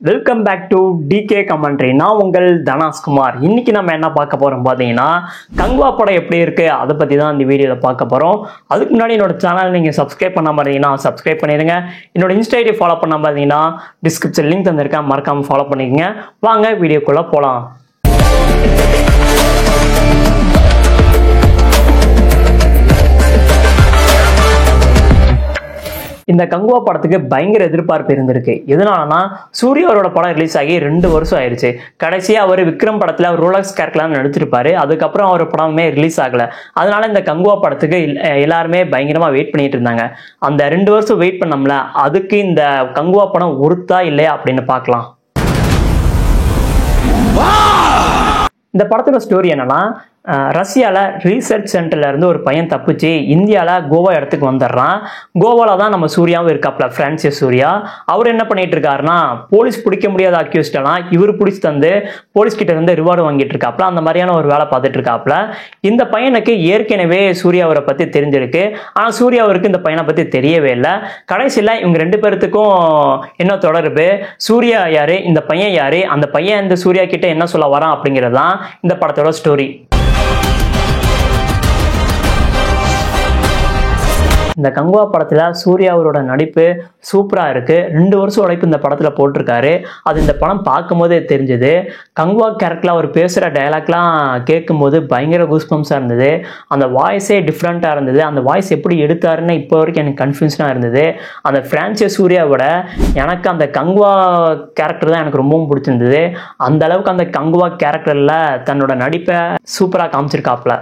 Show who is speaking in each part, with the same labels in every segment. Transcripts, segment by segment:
Speaker 1: Welcome back to DK commentary. நான் உங்கள் தனாஸ்குமார். இன்னைக்கு நம்ம என்ன பார்க்க போறோம் பார்த்தீங்கன்னா, கங்குவா படம் எப்படி இருக்கு அதை பற்றி தான் இந்த வீடியோவில் பார்க்க போகிறோம். அதுக்கு முன்னாடி என்னோட சேனல் நீங்கள் சப்ஸ்கிரைப் பண்ண பார்த்தீங்கன்னா சப்ஸ்கிரைப் பண்ணிடுங்க. என்னோட இன்ஸ்டா ஐடி ஃபாலோ பண்ண பார்த்தீங்கன்னா டிஸ்கிரிப்ஷன் லிங்க் தந்திருக்கேன், மறக்காமல் ஃபாலோ பண்ணிக்கங்க. வாங்க வீடியோக்குள்ளே போகலாம். இந்த கங்குவா படத்துக்கு பயங்கர எதிர்பார்ப்பு இருந்திருக்கு. எதனாலனா சூர்யாவோட படம் ரிலீஸ் ஆகி 2 வருஷம் ஆயிடுச்சு. கடைசியா அவர் விக்ரம் படத்துல ரோலக்ஸ் கேரக்டர்லாம் நடிச்சிருப்பாரு. அதுக்கப்புறம் அவர் படமே ரிலீஸ் ஆகல. அதனால இந்த கங்குவா படத்துக்கு எல்லாருமே பயங்கரமா வெயிட் பண்ணிட்டு இருந்தாங்க. அந்த 2 வருஷம் வெயிட் பண்ணோம்ல, அதுக்கு இந்த கங்குவா படம் ஒருத்தா இல்லையா அப்படின்னு பார்க்கலாம். இந்த படத்தோட ஸ்டோரி என்னன்னா, ரஷ்யாவில் ரீசர்ச் சென்டர்ல இருந்து ஒரு பையன் தப்பிச்சு இந்தியாவில் கோவா இடத்துக்கு வந்துடுறான். கோவாவில் தான் நம்ம சூர்யாவும் இருக்காப்ல, பிரான்சிஸ் சூர்யா. அவர் என்ன பண்ணிட்டு இருக்காருன்னா, போலீஸ் பிடிக்க முடியாத அக்யூஸ்டெல்லாம் இவர் பிடிச்சி தந்து போலீஸ் கிட்ட இருந்து ரிவார்டு வாங்கிட்டு இருக்காப்ல. அந்த மாதிரியான ஒரு வேலை பார்த்துட்டு இருக்காப்ல. இந்த பையனுக்கு ஏற்கனவே சூர்யாவரை பற்றி தெரிஞ்சிருக்கு. ஆனால் சூர்யாவருக்கு இந்த பையனை பற்றி தெரியவே இல்லை. கடைசியில் இவங்க 2 பேர்த்துக்கும் என்ன தொடர்பு, சூர்யா யாரு, இந்த பையன் யாரு, அந்த பையன் இந்த சூர்யா கிட்ட என்ன சொல்ல வரான் அப்படிங்கிறது தான் இந்த படத்தோட ஸ்டோரி. இந்த கங்குவா படத்தில் சூர்யா அவரோட நடிப்பு சூப்பராக இருக்குது. 2 வருஷம் உழைப்பு இந்த படத்தில் போட்டிருக்காரு. அது இந்த படம் பார்க்கும்போதே தெரிஞ்சுது. கங்குவா கேரக்டரில் அவர் பேசுகிற டைலாக்லாம் கேட்கும்போது பயங்கர கூஸ்பம்ஸாக இருந்தது. அந்த வாய்ஸே டிஃப்ரெண்ட்டாக இருந்தது. அந்த வாய்ஸ் எப்படி எடுத்தாருன்னு இப்போ வரைக்கும் எனக்கு கன்ஃபியூஷனாக இருந்தது. அந்த பிரான்சிஸ் சூர்யாவோட எனக்கு அந்த கங்குவா கேரக்டர் தான் எனக்கு ரொம்பவும் பிடிச்சிருந்தது. அந்த அளவுக்கு அந்த கங்குவா கேரக்டரில் தன்னோட நடிப்பை சூப்பராக காமிச்சிருக்காப்ல.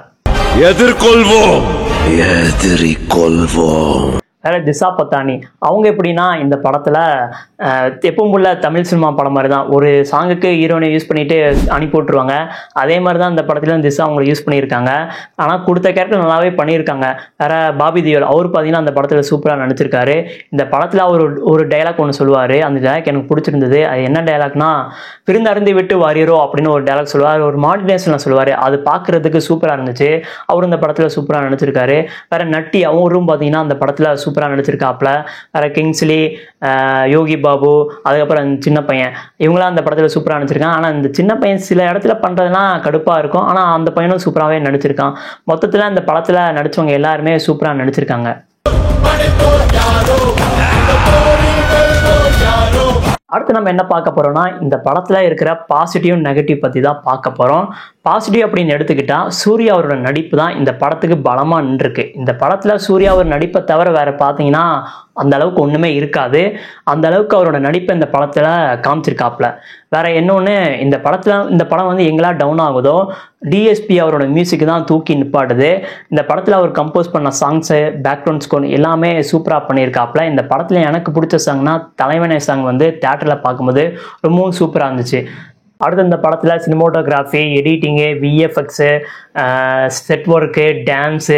Speaker 2: எதிர்கொள்வோம்.
Speaker 1: வேற திசா பத்தானி அவங்க எப்படின்னா, இந்த படத்தில் எப்பவும் உள்ள தமிழ் சினிமா படம் மாதிரி தான் ஒரு சாங்குக்கு ஹீரோனை யூஸ் பண்ணிட்டு அனுப்பி விட்டுருவாங்க. அதே மாதிரி தான் இந்த படத்துல திசா அவங்களை யூஸ் பண்ணியிருக்காங்க. ஆனால் கொடுத்த கேரக்டர் நல்லாவே பண்ணியிருக்காங்க. வேற பாபி தியோல் அவர் பார்த்தீங்கன்னா அந்த படத்தில் சூப்பராக நடிச்சிருக்காரு. இந்த படத்தில் அவர் ஒரு டைலாக் ஒன்று சொல்லுவார். அந்த டைலாக் எனக்கு பிடிச்சிருந்தது. அது என்ன டைலாக்னா, பிரிந்தறிந்து விட்டு வாரியரோ அப்படின்னு ஒரு டைலாக் சொல்லுவார். ஒரு மாடுலேஷனில் சொல்லுவார். அது பார்க்குறதுக்கு சூப்பராக இருந்துச்சு. அவர் இந்த படத்தில் சூப்பராக நடிச்சிருக்காரு. வேற நட்டி அவரும் பார்த்தீங்கன்னா அந்த படத்தில் சூப்பராக நடிச்சிருக்காப்ல. வேற கிங்ஸ்லி, யோகி பாபு, அதுக்கப்புறம் சின்ன பையன், இவங்களாம் அந்த படத்தில் சூப்பராக நடிச்சிருக்காங்க. ஆனால் இந்த சின்ன பையன் சில இடத்துல பண்ணுறதுலாம் கடுப்பாக இருக்கும். ஆனால் அந்த பையனும் சூப்பராகவே நடிச்சிருக்கான். மொத்தத்தில் இந்த படத்தில் நடித்தவங்க எல்லாருமே சூப்பராக நடிச்சிருக்காங்க. அடுத்து நம்ம என்ன பார்க்க போறோம்னா, இந்த படத்துல இருக்கிற பாசிட்டிவ் நெகட்டிவ் பத்தி தான் பார்க்க போறோம். பாசிட்டிவ் அப்படின்னு எடுத்துக்கிட்டா சூர்யா அவரோட நடிப்பு தான் இந்த படத்துக்கு பலமா நின்றுருக்கு. இந்த படத்துல சூர்யா அவர் நடிப்பை தவிர வேற பார்த்தீங்கன்னா அந்த அளவுக்கு ஒண்ணுமே இருக்காது. அந்த அளவுக்கு அவரோட நடிப்பை இந்த படத்துல காமிச்சிருக்காப்ல. வேற இன்னொன்று, இந்த படம் வந்து எங்களா டவுன் ஆகுதோ டிஎஸ்பி அவரோட மியூசிக் தான் தூக்கி நிப்பாட்டுது. இந்த படத்தில் அவர் கம்போஸ் பண்ண சாங்ஸு, பேக்ரவுண்ட் ஸ்கோர் எல்லாமே சூப்பராக பண்ணியிருக்காப்புல. இந்த படத்தில் எனக்கு பிடிச்ச சாங்னா தலைவனே சாங் வந்து தியேட்டரில் பார்க்கும்போது ரொம்பவும் சூப்பராக இருந்துச்சு. அடுத்து இந்த படத்தில் cinematography, editing, VFX, set work, dance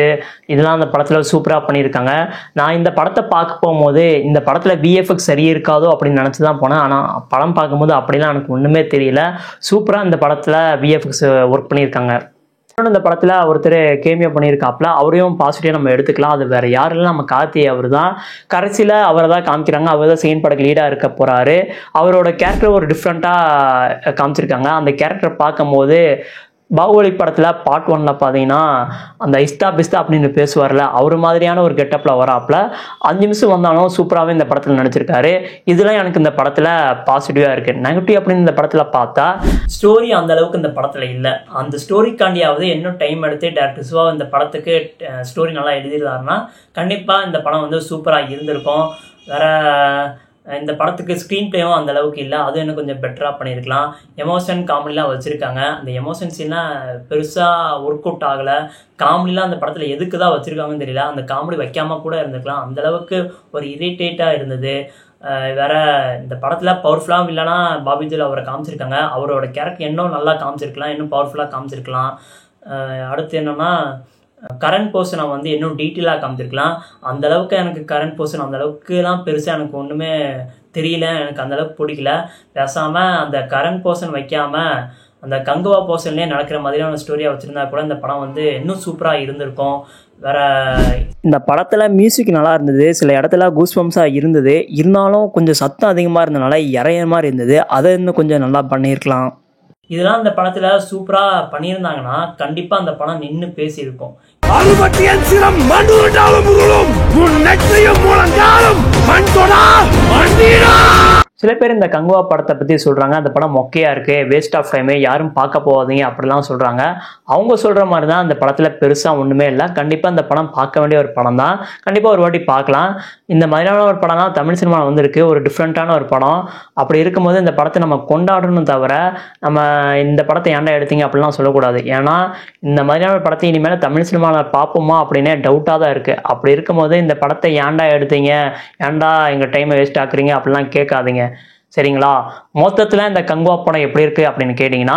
Speaker 1: இதெல்லாம் அந்த படத்தில் சூப்பராக பண்ணியிருக்காங்க. நான் இந்த படத்தை பார்க்க போகும்போது இந்த படத்தில் விஎஃப்எக்ஸ் சரி இருக்காதோ அப்படின்னு நினச்சி தான் போனேன். ஆனால் படம் பார்க்கும்போது அப்படிலாம் எனக்கு ஒன்றுமே தெரியல. சூப்பராக இந்த படத்தில் விஎஃப்எக்ஸ் ஒர்க் பண்ணியிருக்காங்க. இந்த படத்தில் ஒருத்தர் கேமியோ பண்ணியிருக்காப்ல. அவரையும் பாசிட்டிவாக நம்ம எடுத்துக்கலாம். அது வேற யாரும் நம்ம கார்த்தி அவர் தான். கடைசியில் அவரை தான் காமிக்கிறாங்க. அவர் தான் செகண்ட் படக்கு லீடாக இருக்க போகிறாரு. அவரோட கேரக்டர் ஒரு டிஃப்ரெண்ட்டாக காமிச்சிருக்காங்க. அந்த கேரக்டர் பார்க்கும்போது பாகுபலி படத்தில் பார்ட் 1ல் பார்த்தீங்கன்னா அந்த இஸ்தா பிஸ்தா அப்படின்னு பேசுவார்ல, அவர் மாதிரியான ஒரு கெட்டப்பில் வராப்புல. 5 நிமிஷம் வந்தாலும் சூப்பராகவே இந்த படத்தில் நடிச்சிருக்காரு. இதெல்லாம் எனக்கு இந்த படத்தில் பாசிட்டிவாக இருக்குது. நெகட்டிவ் அப்படின்னு இந்த படத்தில் பார்த்தா, ஸ்டோரி அந்த அளவுக்கு இந்த படத்தில் இல்லை. அந்த ஸ்டோரிக்காண்டியாவது இன்னும் டைம் எடுத்து டேரக்டர் சிவா இந்த படத்துக்கு ஸ்டோரி நல்லா எழுதியிருந்தாருன்னா கண்டிப்பாக இந்த படம் வந்து சூப்பராக இருந்திருக்கும். வேற இந்த படத்துக்கு ஸ்க்ரீன் பிளேவும் அந்த அளவுக்கு இல்லை. அதுவும் இன்னும் கொஞ்சம் பெட்டராக பண்ணியிருக்கலாம். எமோஷன் காமெடிலாம் வச்சுருக்காங்க. அந்த எமோஷன் சீன்லாம் பெருசாக ஒர்க் அவுட் ஆகலை. காமெடிலாம் அந்த படத்தில் எதுக்கு தான் வச்சுருக்காங்கன்னு தெரியல. அந்த காமெடி வைக்காமல் கூட இருந்திருக்கலாம். அந்தளவுக்கு ஒரு இரிட்டேட்டாக இருந்தது. வேற இந்த படத்தில் பவர்ஃபுல்லாகவும் இல்லைனா பாபிஜில் அவரை காமிச்சிருக்காங்க. அவரோட கேரக்டர் இன்னும் நல்லா காமிச்சிருக்கலாம், இன்னும் பவர்ஃபுல்லாக காமிச்சிருக்கலாம். அடுத்து என்னென்னா, கரண்ட் போர்ஷனை வந்து இன்னும் டீட்டெயிலாக காமிச்சிருக்கலாம். அந்தளவுக்கு எனக்கு கரண்ட் போர்ஷன் அந்தளவுக்குலாம் பெருசாக எனக்கு ஒன்றுமே தெரியல. எனக்கு அந்தளவுக்கு பிடிக்கல. பேசாமல் அந்த கரண்ட் போர்ஷன் வைக்காமல் அந்த கங்குவா போர்ஷன்லேயே நடக்கிற மாதிரியான ஸ்டோரியாக வச்சுருந்தா கூட இந்த படம் வந்து இன்னும் சூப்பராக இருந்திருக்கும். வேற இந்த படத்தில் மியூசிக் நல்லா இருந்தது, சில இடத்துல கூஸ்பம்ஸாக இருந்தது, இருந்தாலும் கொஞ்சம் சத்தம் அதிகமாக இருந்தனால இறைய மாதிரி இருந்தது. அதை இன்னும் கொஞ்சம் நல்லா பண்ணியிருக்கலாம். இதெல்லாம் இந்த படத்தில் சூப்பராக பண்ணியிருந்தாங்கன்னா கண்டிப்பாக அந்த படம் நின்று பேசியிருக்கும்.
Speaker 2: அறுபட்டியன் சிரம் மண்டுவிட்டாலும் புகழும் உன் நெற்றியும் முழங்காலும் மண்தொடா மண்டீரா.
Speaker 1: சில பேர் இந்த கங்குவா படத்தை பற்றி சொல்கிறாங்க, அந்த படம் மொக்கையாக இருக்குது, வேஸ்ட் ஆஃப் டைமு, யாரும் பார்க்க போகாதீங்க அப்படிலாம் சொல்கிறாங்க. அவங்க சொல்கிற மாதிரி தான் அந்த படத்தில் பெருசாக ஒன்றுமே இல்லை. கண்டிப்பாக அந்த படம் பார்க்க வேண்டிய ஒரு படம் தான், கண்டிப்பாக ஒரு வாட்டி பார்க்கலாம். இந்த மாதிரியான ஒரு படம் தான் தமிழ் சினிமாவில் வந்திருக்கு, ஒரு டிஃப்ரெண்ட்டான ஒரு படம். அப்படி இருக்கும்போது இந்த படத்தை நம்ம கொண்டாடணும் தவிர நம்ம இந்த படத்தை ஏன்டா எடுத்தீங்க அப்படிலாம் சொல்லக்கூடாது. ஏன்னா இந்த மாதிரியான ஒரு படத்தை இனிமேல் தமிழ் சினிமாவில் பார்ப்போமா அப்படின்னே டவுட்டாக தான் இருக்குது. அப்படி இருக்கும்போது இந்த படத்தை ஏன்டா எடுத்தீங்க, ஏன்டா எங்கள் டைமை வேஸ்ட் ஆக்குறீங்க அப்படிலாம் கேட்காதீங்க, சரிங்களா? மொத்தத்தில் இந்த கங்குவா படம் எப்படி இருக்குது அப்படின்னு கேட்டிங்கன்னா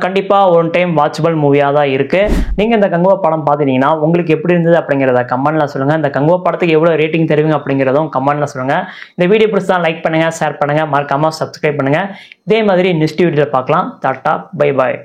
Speaker 1: கண்டிப்பாக ஒன் டைம் வாட்சபிள் மூவியாக தான் இருக்குது. நீங்கள் இந்த கங்குவா படம் பார்த்துட்டீங்கன்னா உங்களுக்கு எப்படி இருந்தது அப்படிங்கிறத கமெண்ட்டில் சொல்லுங்கள். இந்த கங்குவா படத்துக்கு எவ்வளோ ரேட்டிங் தருவீங்க அப்படிங்கிறதும் கமெண்ட்டில் சொல்லுங்கள். இந்த வீடியோ பிடிச்சா லைக் பண்ணுங்கள், ஷேர் பண்ணுங்கள், மறக்காமல் சப்ஸ்கிரைப் பண்ணுங்கள். இதே மாதிரி நெக்ஸ்ட் வீடியோவில் பார்க்கலாம். Tata, bye bye.